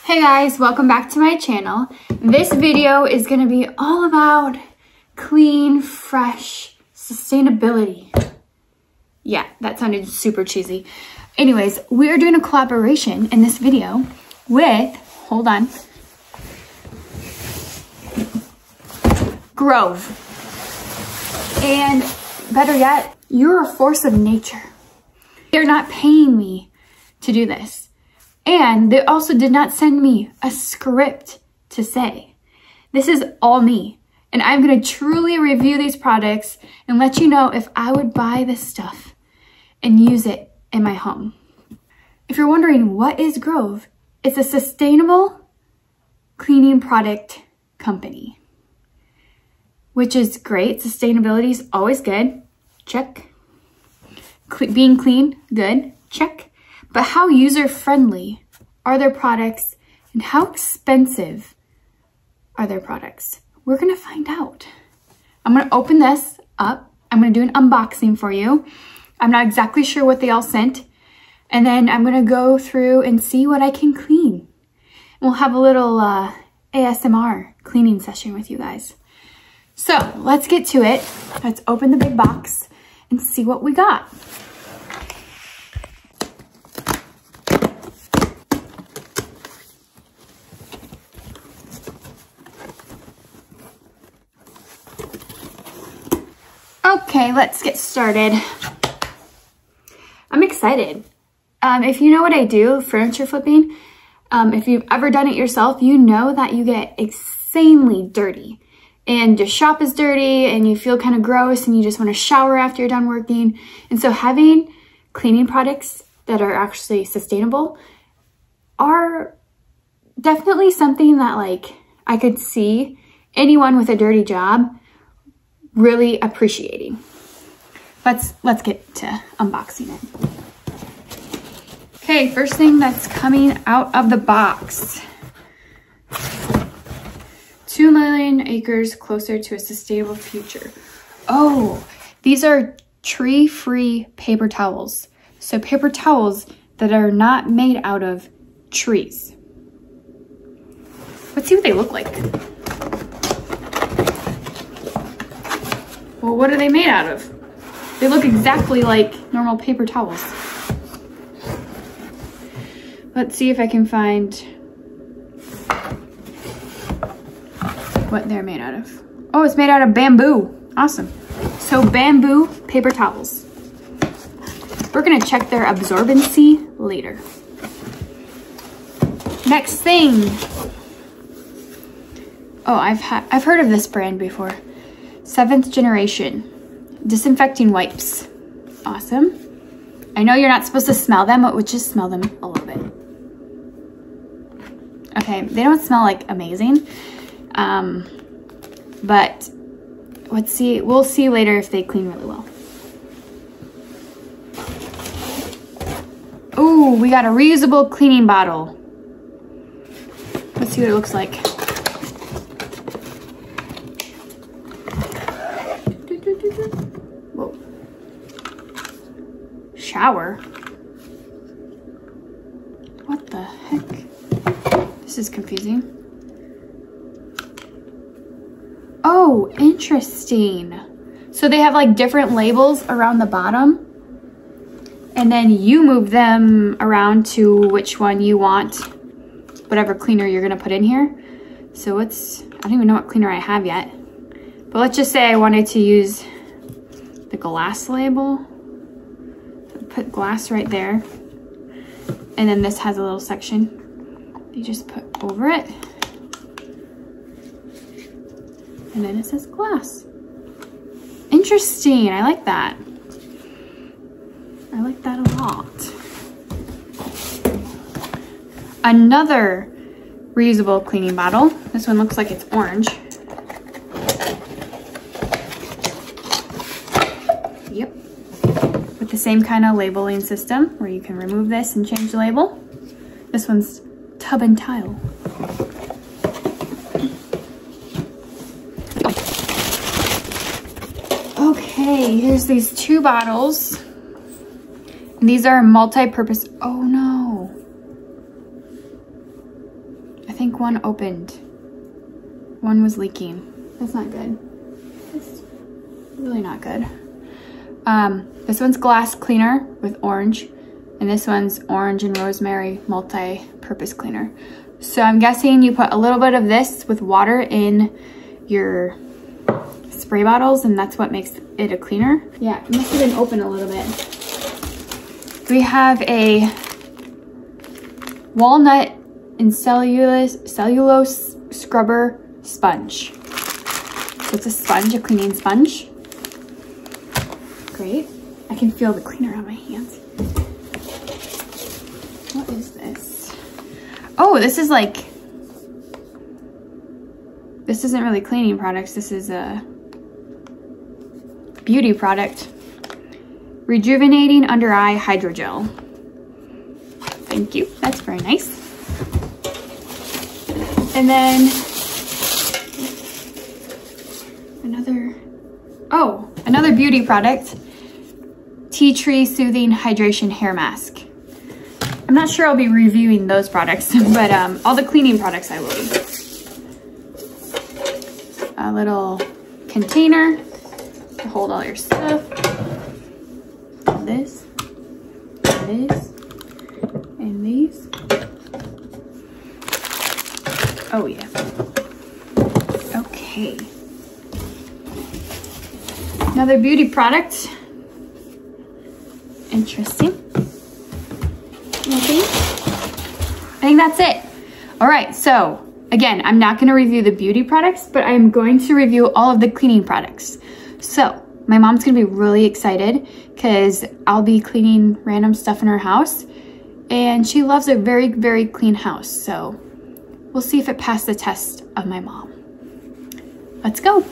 Hey guys, welcome back to my channel. This video is gonna be all about clean, fresh, sustainability. Yeah, that sounded super cheesy. Anyways, we are doing a collaboration in this video with, hold on, Grove. And better yet, you're a force of nature. They're not paying me to do this. And they also did not send me a script to say. This is all me. And I'm gonna truly review these products and let you know if I would buy this stuff and use it in my home. If you're wondering what is Grove, it's a sustainable cleaning product company, which is great. Sustainability is always good, check. Being clean, good, check. But how user-friendly are their products and how expensive are their products? We're gonna find out. I'm gonna open this up. I'm gonna do an unboxing for you. I'm not exactly sure what they all sent. And then I'm gonna go through and see what I can clean. And we'll have a little ASMR cleaning session with you guys. So let's get to it. Let's open the big box and see what we got. Okay, let's get started. I'm excited. If you know what I do, furniture flipping, if you've ever done it yourself, you know that you get insanely dirty. And your shop is dirty and you feel kind of gross and you just want to shower after you're done working. And so having cleaning products that are actually sustainable are definitely something that like I could see anyone with a dirty job really appreciating. Let's get to unboxing it. Okay, first thing that's coming out of the box. 2 million acres closer to a sustainable future. Oh, these are tree-free paper towels. So paper towels that are not made out of trees. Let's see what they look like. Well, what are they made out of? They look exactly like normal paper towels. Let's see if I can find what they're made out of. Oh, it's made out of bamboo. Awesome. So bamboo paper towels. We're gonna check their absorbency later. Next thing. Oh, I've heard of this brand before. 7th generation disinfecting wipes. Awesome. I know you're not supposed to smell them, but we'll just smell them a little bit. Okay, they don't smell like amazing. But let's see, we'll see later if they clean really well. Ooh, we got a reusable cleaning bottle. Let's see what it looks like. Whoa. Shower? What the heck? This is confusing. Oh, interesting. So they have like different labels around the bottom and then you move them around to which one you want, whatever cleaner you're gonna put in here. So I don't even know what cleaner I have yet, but let's just say I wanted to use the glass label. Put glass right there. And then this has a little section you just put over it. And then it says glass. Interesting, I like that. I like that a lot. Another reusable cleaning bottle. This one looks like it's orange. Yep. With the same kind of labeling system where you can remove this and change the label. This one's tub and tile. Okay, here's these 2 bottles. And these are multi-purpose. Oh no. I think one opened. One was leaking. That's not good. That's really not good. This one's glass cleaner with orange, and this one's orange and rosemary multi-purpose cleaner. So I'm guessing you put a little bit of this with water in your spray bottles, and that's what makes it a cleaner. Yeah, it must have been open a little bit. We have a walnut and cellulose scrubber sponge. So it's a sponge, a cleaning sponge. Great. I can feel the cleaner on my hands. What is this? Oh, this is like, this isn't really cleaning products. This is a beauty product. Rejuvenating Under Eye Hydrogel. Thank you. That's very nice. And then another beauty product. Tea Tree Soothing Hydration Hair Mask. I'm not sure I'll be reviewing those products, but all the cleaning products I will be. A little container to hold all your stuff. This, and these. Oh yeah. Okay. Another beauty product. Interesting. Okay. I think that's it. All right, so again, I'm not gonna review the beauty products, but I'm going to review all of the cleaning products. So my mom's gonna be really excited because I'll be cleaning random stuff in her house, and she loves a very, very clean house. So we'll see if it passed the test of my mom. Let's go.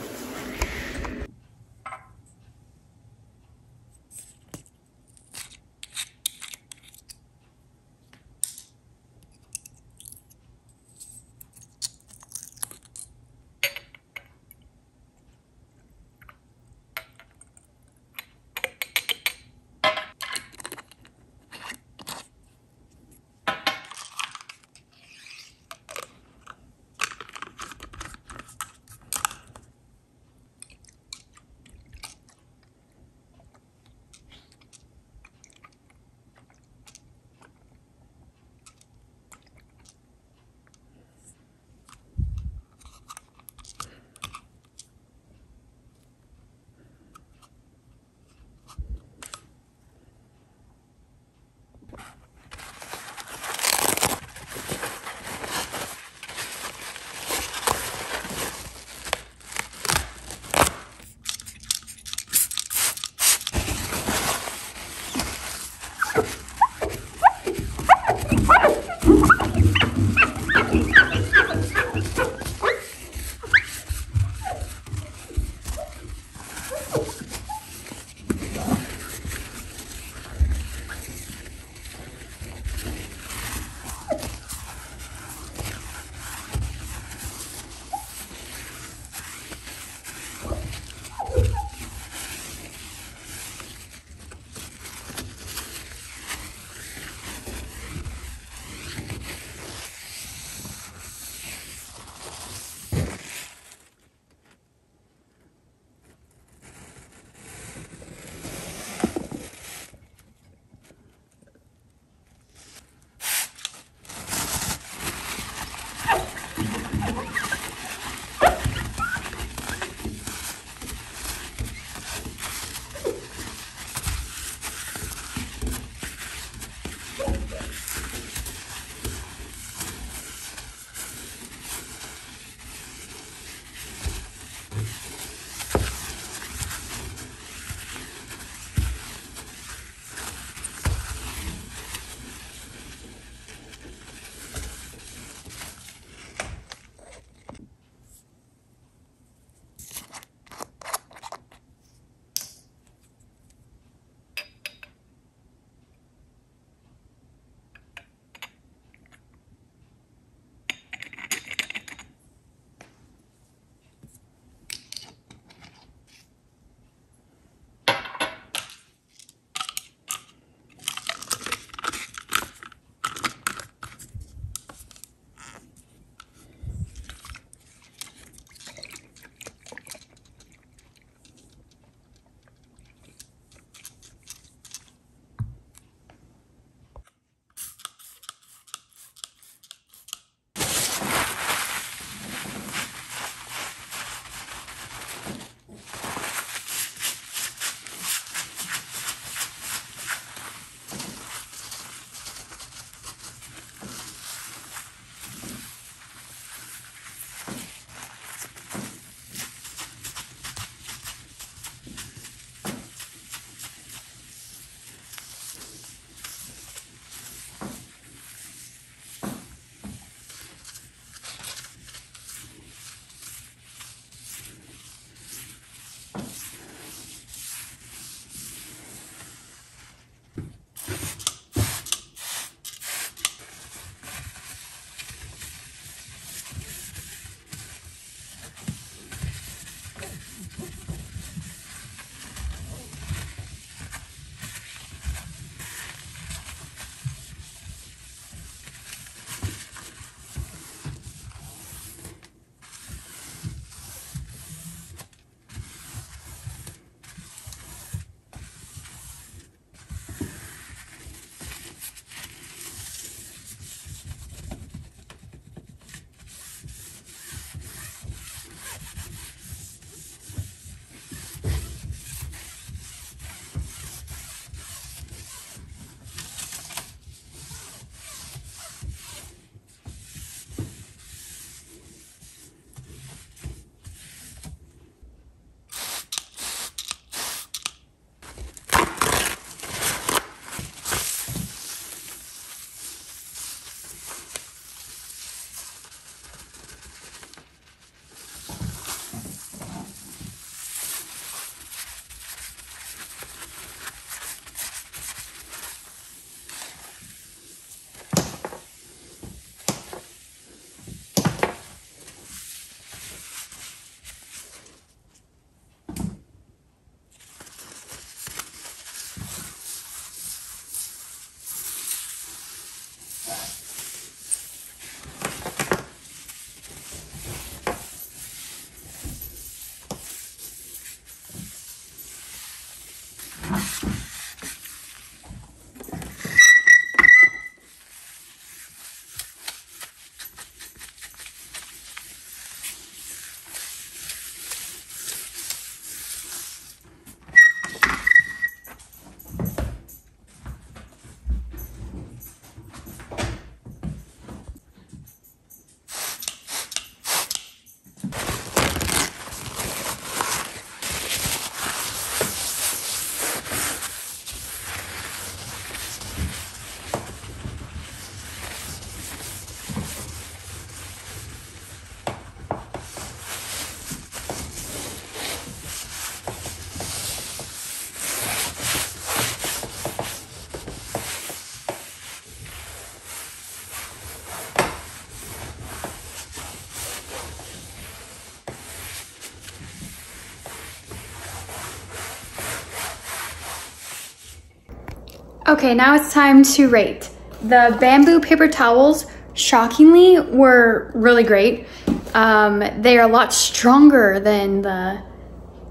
Okay, now it's time to rate. The bamboo paper towels, shockingly, were really great. They are a lot stronger than the,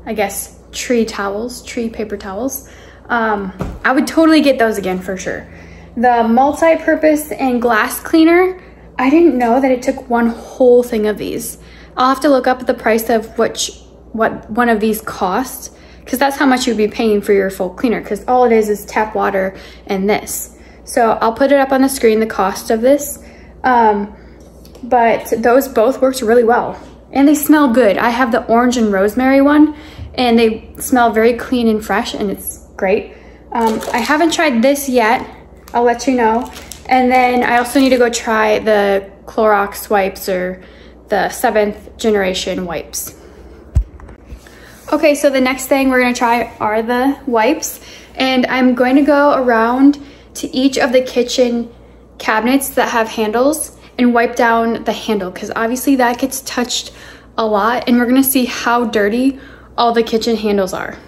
I guess, tree paper towels. I would totally get those again for sure. The multi-purpose and glass cleaner, I didn't know that it took one whole thing of these. I'll have to look up the price of what one of these costs, because that's how much you'd be paying for your full cleaner, because all it is tap water and this. So I'll put it up on the screen, the cost of this. But those both worked really well. And they smell good. I have the orange and rosemary one, and they smell very clean and fresh, and it's great. I haven't tried this yet. I'll let you know. And then I also need to go try the Clorox wipes, or the 7th generation wipes. Okay, so the next thing we're gonna try are the wipes. And I'm going to go around to each of the kitchen cabinets that have handles and wipe down the handle, because obviously that gets touched a lot, and we're gonna see how dirty all the kitchen handles are.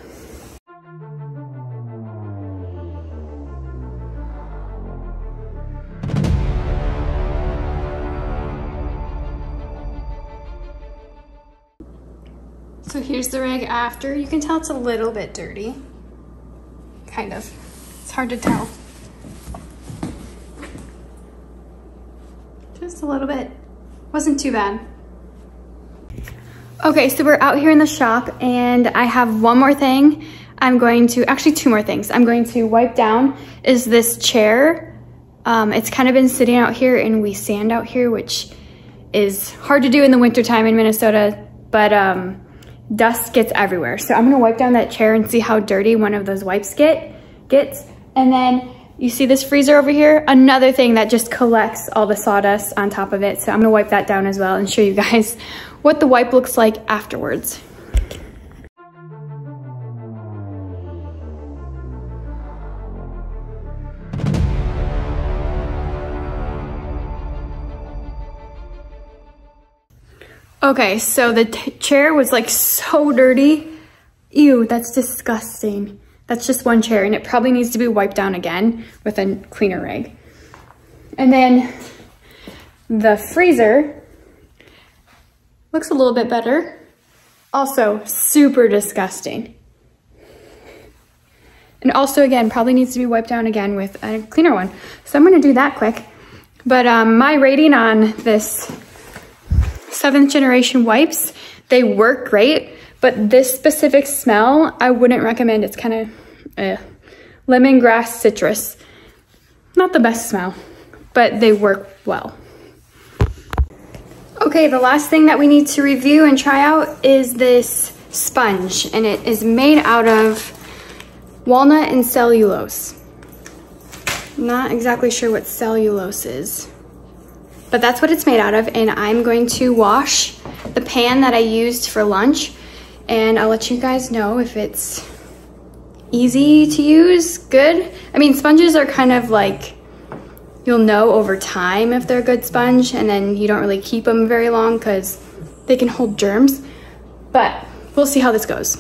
So here's the rag after. You can tell it's a little bit dirty. Kind of. It's hard to tell. Just a little bit. Wasn't too bad. Okay, so we're out here in the shop, and I have one more thing. Actually two more things. I'm going to wipe down is this chair. It's kind of been sitting out here, and we sand out here, which is hard to do in the wintertime in Minnesota, but dust gets everywhere. So I'm gonna wipe down that chair and see how dirty one of those wipes gets. And then you see this freezer over here? Another thing that just collects all the sawdust on top of it. So I'm gonna wipe that down as well and show you guys what the wipe looks like afterwards. Okay, so the chair was like so dirty. Ew, that's disgusting. That's just one chair, and it probably needs to be wiped down again with a cleaner rag. And then the freezer looks a little bit better. Also super disgusting. And also again, probably needs to be wiped down again with a cleaner one. So I'm gonna do that quick. But my rating on this 7th generation wipes, they work great, but this specific smell, I wouldn't recommend. It's kind of lemongrass citrus. Not the best smell, but they work well. Okay, the last thing that we need to review and try out is this sponge, and it is made out of walnut and cellulose. Not exactly sure what cellulose is, but that's what it's made out of. And I'm going to wash the pan that I used for lunch, and I'll let you guys know if it's easy to use, good. I mean, sponges are kind of like, you'll know over time if they're a good sponge, and then you don't really keep them very long because they can hold germs, but we'll see how this goes.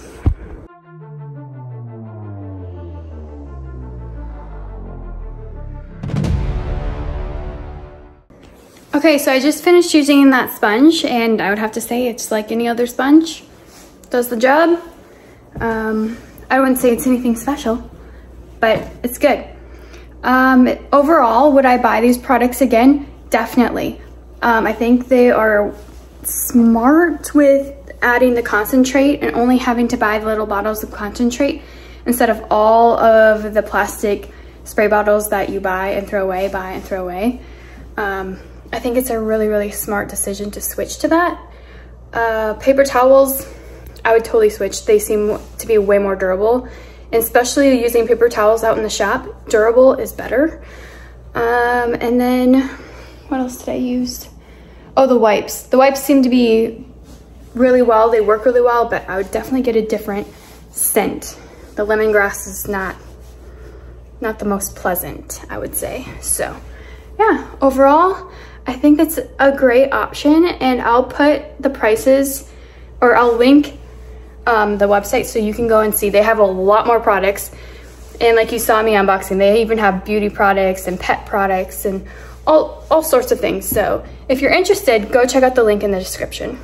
Okay, so I just finished using that sponge, and I would have to say it's like any other sponge. Does the job. I wouldn't say it's anything special, but it's good. Overall, would I buy these products again? Definitely. I think they are smart with adding the concentrate and only having to buy the little bottles of concentrate instead of all of the plastic spray bottles that you buy and throw away, I think it's a really, really smart decision to switch to that. Paper towels, I would totally switch. They seem to be way more durable, and especially using paper towels out in the shop, durable is better. And then what else did I use? Oh, the wipes. The wipes seem to be really well. They work really well, but I would definitely get a different scent. The lemongrass is not the most pleasant, I would say. So yeah, overall, I think that's a great option, and I'll put the prices, or I'll link the website so you can go and see. They have a lot more products, And like you saw me unboxing, they even have beauty products and pet products and all sorts of things. So if you're interested, go check out the link in the description.